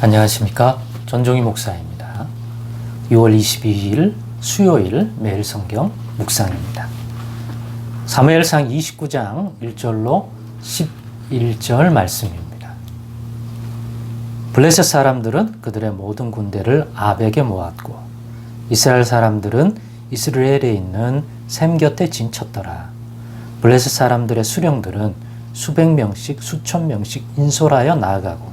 안녕하십니까. 전종희 목사입니다. 6월 22일 수요일 매일 성경 묵상입니다. 사무엘상 29장 1절로 11절 말씀입니다. 블레셋 사람들은 그들의 모든 군대를 아벡에 모았고 이스라엘 사람들은 이스라엘에 있는 셈 곁에 진쳤더라. 블레셋 사람들의 수령들은 수백 명씩 수천 명씩 인솔하여 나아가고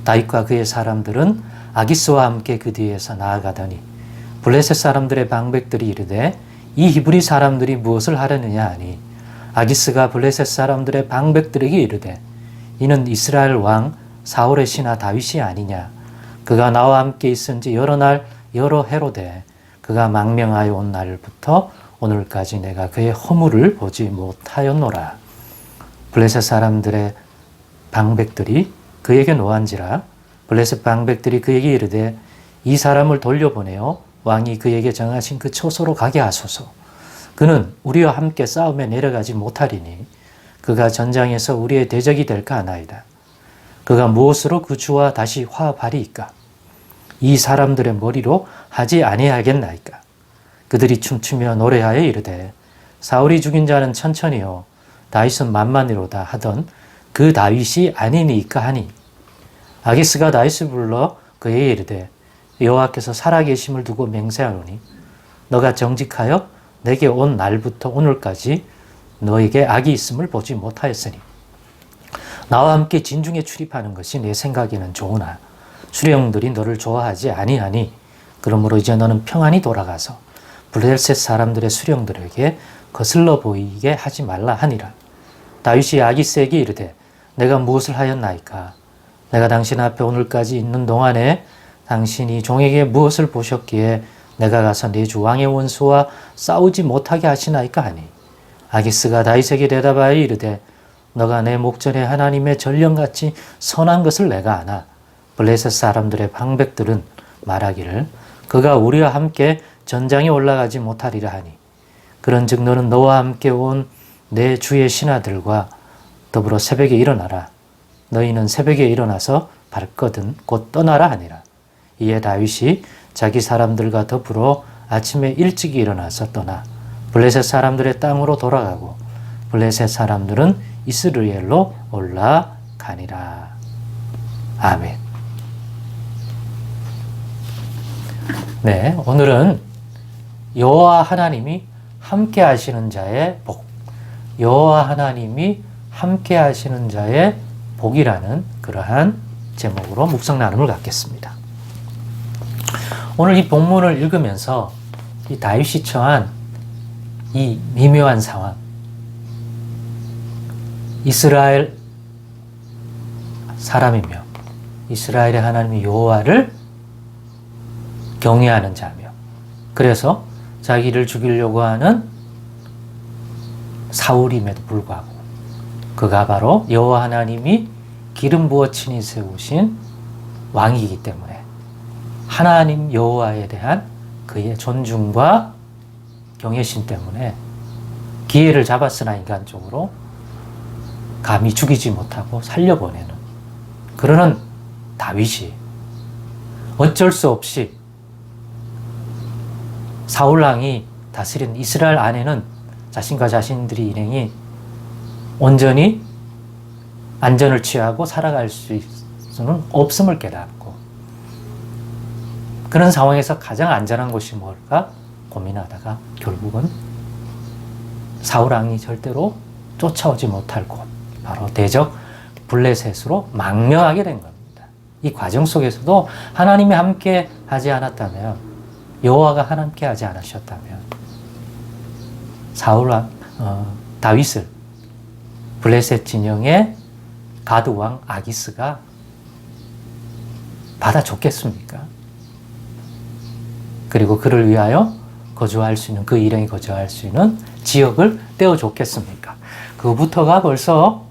다윗과 그의 사람들은 아기스와 함께 그 뒤에서 나아가더니 블레셋 사람들의 방백들이 이르되 이 히브리 사람들이 무엇을 하려느냐 하니 아기스가 블레셋 사람들의 방백들에게 이르되 이는 이스라엘 왕 사울의 신하 다윗이 아니냐. 그가 나와 함께 있은 지 여러 날 여러 해로되 그가 망명하여 온 날부터 오늘까지 내가 그의 허물을 보지 못하였노라. 블레셋 사람들의 방백들이 그에게 노한지라. 블레셋 방백들이 그에게 이르되 이 사람을 돌려보내어 왕이 그에게 정하신 그 처소로 가게 하소서. 그는 우리와 함께 싸움에 내려가지 못하리니 그가 전장에서 우리의 대적이 될까 하나이다. 그가 무엇으로 그 주와 다시 화합하리이까? 이 사람들의 머리로 하지 아니하겠나이까? 그들이 춤추며 노래하여 이르되 사울이 죽인 자는 천천히요 다윗은 만만히로다 하던 그 다윗이 아니니까 하니 아기스가 다윗을 불러 그에게 이르되 여호와께서 살아계심을 두고 맹세하노니 너가 정직하여 내게 온 날부터 오늘까지 너에게 악이 있음을 보지 못하였으니 나와 함께 진중에 출입하는 것이 내 생각에는 좋으나 수령들이 너를 좋아하지 아니하니 그러므로 이제 너는 평안히 돌아가서 블레셋 사람들의 수령들에게 거슬러 보이게 하지 말라 하니라. 다윗이 아기스에게 이르되 내가 무엇을 하였나이까? 내가 당신 앞에 오늘까지 있는 동안에 당신이 종에게 무엇을 보셨기에 내가 가서 내 주 왕의 원수와 싸우지 못하게 하시나이까 하니 아기스가 다윗에게 대답하여 이르되 너가 내 목전에 하나님의 전령같이 선한 것을 내가 아나 블레셋 사람들의 방백들은 말하기를 그가 우리와 함께 전장에 올라가지 못하리라 하니 그런즉 너는 너와 함께 온 내 주의 신하들과 더불어 새벽에 일어나라. 너희는 새벽에 일어나서 발거든 곧 떠나라 하니라. 이에 다윗이 자기 사람들과 더불어 아침에 일찍 일어나서 떠나 블레셋 사람들의 땅으로 돌아가고 블레셋 사람들은 이스라엘로 올라가니라. 아멘. 네, 오늘은 여호와 하나님이 함께 하시는 자의 복, 여호와 하나님이 함께 하시는 자의 복이라는 그러한 제목으로 묵상 나눔을 갖겠습니다. 오늘 이 본문을 읽으면서 이 다윗이 처한 이 미묘한 상황, 이스라엘 사람이며 이스라엘의 하나님 여호와를 경외하는 자며 그래서 자기를 죽이려고 하는 사울임에도 불구하고 그가 바로 여호와 하나님이 기름 부어 친히 세우신 왕이기 때문에 하나님 여호와에 대한 그의 존중과 경외심 때문에 기회를 잡았으나 인간적으로 감히 죽이지 못하고 살려보내는 그러는 다윗이 어쩔 수 없이 사울왕이 다스린 이스라엘 안에는 자신과 자신들이 일행이 온전히 안전을 취하고 살아갈 수는 없음을 깨닫고 그런 상황에서 가장 안전한 곳이 뭘까 고민하다가 결국은 사울왕이 절대로 쫓아오지 못할 곳 바로 대적 블레셋으로 망명하게 된 겁니다. 이 과정 속에서도 하나님이 함께 하지 않았다면 여호와가 함께 하지 않으셨다면 사울왕 다윗을 블레셋 진영의 가드왕 아기스가 받아줬겠습니까? 그리고 그를 위하여 거주할 수 있는 그 일행이 거주할 수 있는 지역을 떼어줬겠습니까? 그부터가 벌써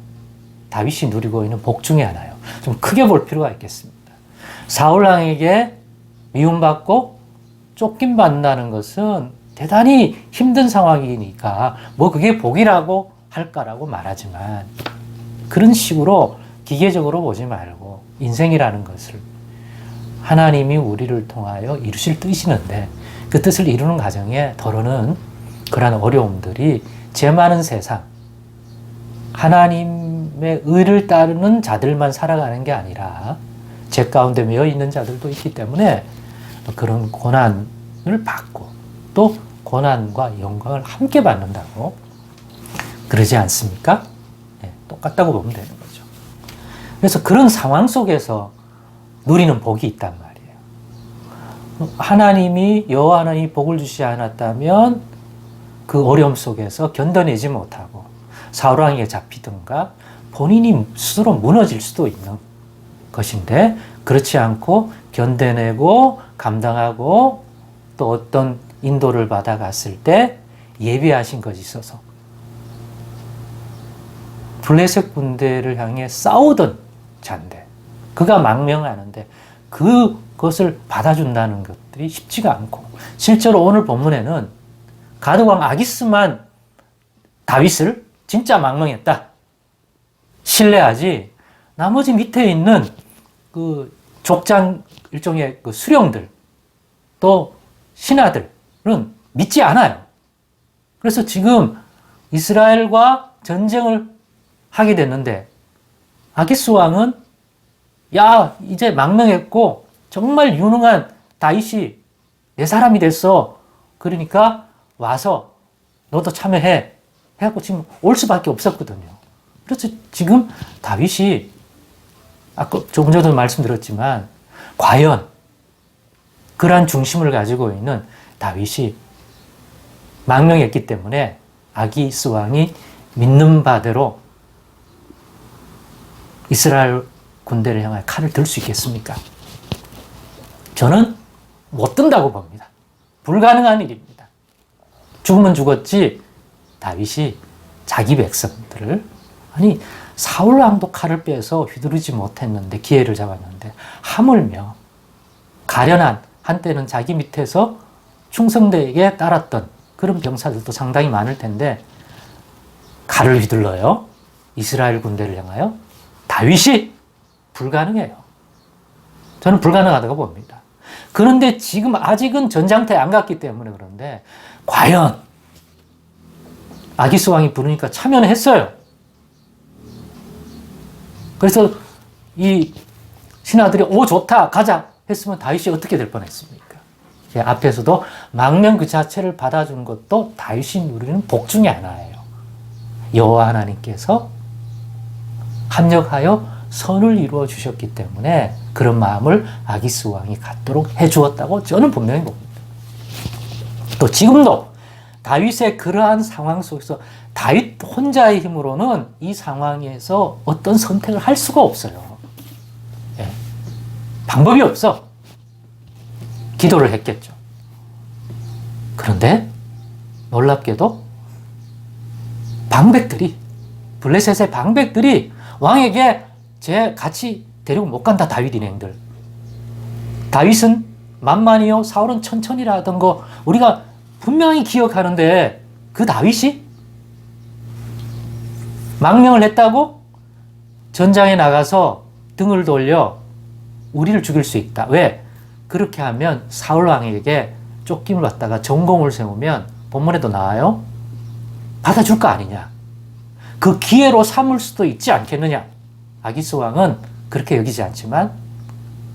다윗이 누리고 있는 복 중에 하나예요. 좀 크게 볼 필요가 있겠습니다. 사울왕에게 미움받고 쫓김받는다는 것은 대단히 힘든 상황이니까 뭐 그게 복이라고 할까라고 말하지만 그런 식으로 기계적으로 보지 말고 인생이라는 것을 하나님이 우리를 통하여 이루실 뜻이는데 그 뜻을 이루는 과정에 더러는 그러한 어려움들이 죄 많은 세상, 하나님의 의를 따르는 자들만 살아가는 게 아니라 죄 가운데 매여 있는 자들도 있기 때문에 그런 고난을 받고 또 고난과 영광을 함께 받는다고 그러지 않습니까? 네, 똑같다고 보면 되는 거죠. 그래서 그런 상황 속에서 누리는 복이 있단 말이에요. 하나님이 여호와 하나님이 복을 주시지 않았다면 그 어려움 속에서 견뎌내지 못하고 사울왕에게 잡히든가 본인이 스스로 무너질 수도 있는 것인데 그렇지 않고 견뎌내고 감당하고 또 어떤 인도를 받아갔을 때 예비하신 것이 있어서 블레셋 군대를 향해 싸우던 자인데 그가 망명하는데 그것을 받아준다는 것들이 쉽지가 않고 실제로 오늘 본문에는 가드왕 아기스만 다윗을 진짜 망명했다. 신뢰하지 나머지 밑에 있는 그 족장 일종의 그 수령들 또 신하들은 믿지 않아요. 그래서 지금 이스라엘과 전쟁을 하게 됐는데 아기스 왕은 야 이제 망명했고 정말 유능한 다윗이 내 사람이 됐어. 그러니까 와서 너도 참여해. 해갖고 지금 올 수밖에 없었거든요. 그래서 지금 다윗이 아까 조금 전에도 말씀드렸지만 과연 그러한 중심을 가지고 있는 다윗이 망명했기 때문에 아기스 왕이 믿는 바대로 이스라엘 군대를 향해 칼을 들 수 있겠습니까? 저는 못 든다고 봅니다. 불가능한 일입니다. 죽으면 죽었지 다윗이 자기 백성들을 아니 사울 왕도 칼을 빼서 휘두르지 못했는데 기회를 잡았는데 하물며 가련한 한때는 자기 밑에서 충성되게 따랐던 그런 병사들도 상당히 많을 텐데 칼을 휘둘러요. 이스라엘 군대를 향하여 다윗이 불가능해요. 저는 불가능하다고 봅니다. 그런데 지금 아직은 전장터에 안 갔기 때문에 그런데 과연 아기스 왕이 부르니까 참여는 했어요. 그래서 이 신하들이 오 좋다 가자 했으면 다윗이 어떻게 될 뻔했습니까? 앞에서도 망명 그 자체를 받아준 것도 다윗이 누리는 복 중에 하나예요. 여호와 하나님께서 합력하여 선을 이루어 주셨기 때문에 그런 마음을 아기스 왕이 갖도록 해주었다고 저는 분명히 봅니다. 또 지금도 다윗의 그러한 상황 속에서 다윗 혼자의 힘으로는 이 상황에서 어떤 선택을 할 수가 없어요. 예. 방법이 없어. 기도를 했겠죠. 그런데 놀랍게도 방백들이 블레셋의 방백들이 왕에게 쟤 같이 데리고 못 간다 다윗인행들. 다윗은 만만히요 사울은 천천히라 하던 거 우리가 분명히 기억하는데 그 다윗이 망명을 했다고 전장에 나가서 등을 돌려 우리를 죽일 수 있다. 왜? 그렇게 하면 사울 왕에게 쫓김을 받다가 전공을 세우면 본문에도 나와요. 받아줄 거 아니냐. 그 기회로 삼을 수도 있지 않겠느냐. 아기스 왕은 그렇게 여기지 않지만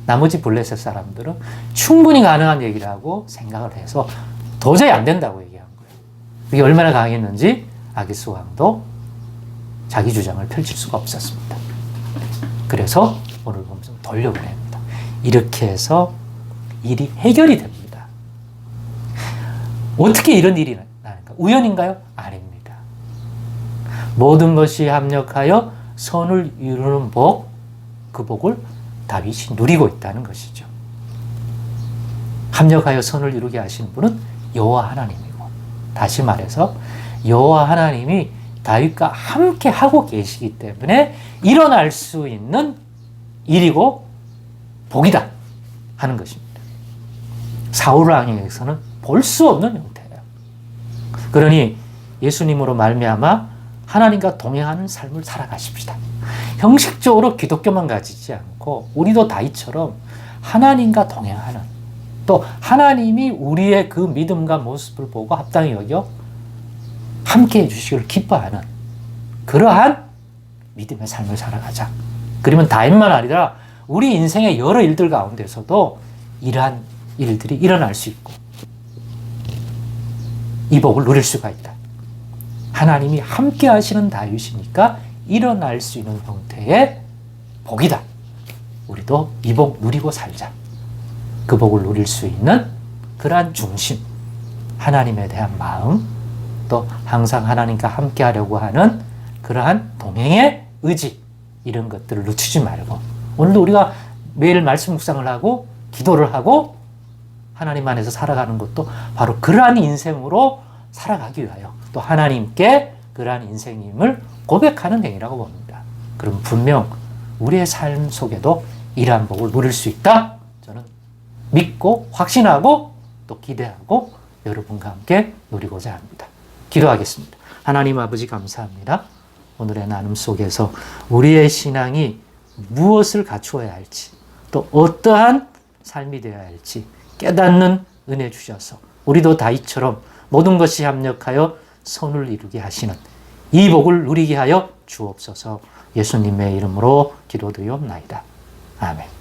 나머지 블레셋 사람들은 충분히 가능한 얘기라고 생각을 해서 도저히 안 된다고 얘기한 거예요. 그게 얼마나 강했는지 아기스 왕도 자기 주장을 펼칠 수가 없었습니다. 그래서 오늘 보면서 돌려보냅니다. 이렇게 해서 일이 해결이 됩니다. 어떻게 이런 일이 나는가? 우연인가요? 아닙니다. 모든 것이 합력하여 선을 이루는 복, 그 복을 다윗이 누리고 있다는 것이죠. 합력하여 선을 이루게 하시는 분은 여호와 하나님이고, 다시 말해서 여호와 하나님이 다윗과 함께 하고 계시기 때문에 일어날 수 있는 일이고 복이다 하는 것입니다. 사울 왕에게서는 볼 수 없는 형태예요. 그러니 예수님으로 말미암아 하나님과 동행하는 삶을 살아가십시다. 형식적으로 기독교만 가지지 않고 우리도 다윗처럼 하나님과 동행하는, 또 하나님이 우리의 그 믿음과 모습을 보고 합당히 여겨 함께 해주시기를 기뻐하는 그러한 믿음의 삶을 살아가자. 그러면 다행만 아니라 우리 인생의 여러 일들 가운데서도 이러한 일들이 일어날 수 있고 이 복을 누릴 수가 있다. 하나님이 함께 하시는 다윗이니까 일어날 수 있는 형태의 복이다. 우리도 이 복 누리고 살자. 그 복을 누릴 수 있는 그러한 중심, 하나님에 대한 마음, 또 항상 하나님과 함께 하려고 하는 그러한 동행의 의지, 이런 것들을 늦추지 말고, 오늘도 우리가 매일 말씀 묵상을 하고 기도를 하고 하나님 안에서 살아가는 것도 바로 그러한 인생으로 살아가기 위하여 또 하나님께 그러한 인생임을 고백하는 행위라고 봅니다. 그럼 분명 우리의 삶 속에도 이러한 복을 누릴 수 있다. 저는 믿고 확신하고 또 기대하고 여러분과 함께 누리고자 합니다. 기도하겠습니다. 하나님 아버지 감사합니다. 오늘의 나눔 속에서 우리의 신앙이 무엇을 갖추어야 할지, 또 어떠한 삶이 되어야 할지 깨닫는 은혜 주셔서 우리도 다윗처럼 모든 것이 합력하여 선을 이루게 하시는 이 복을 누리게 하여 주옵소서. 예수님의 이름으로 기도드리옵나이다. 아멘.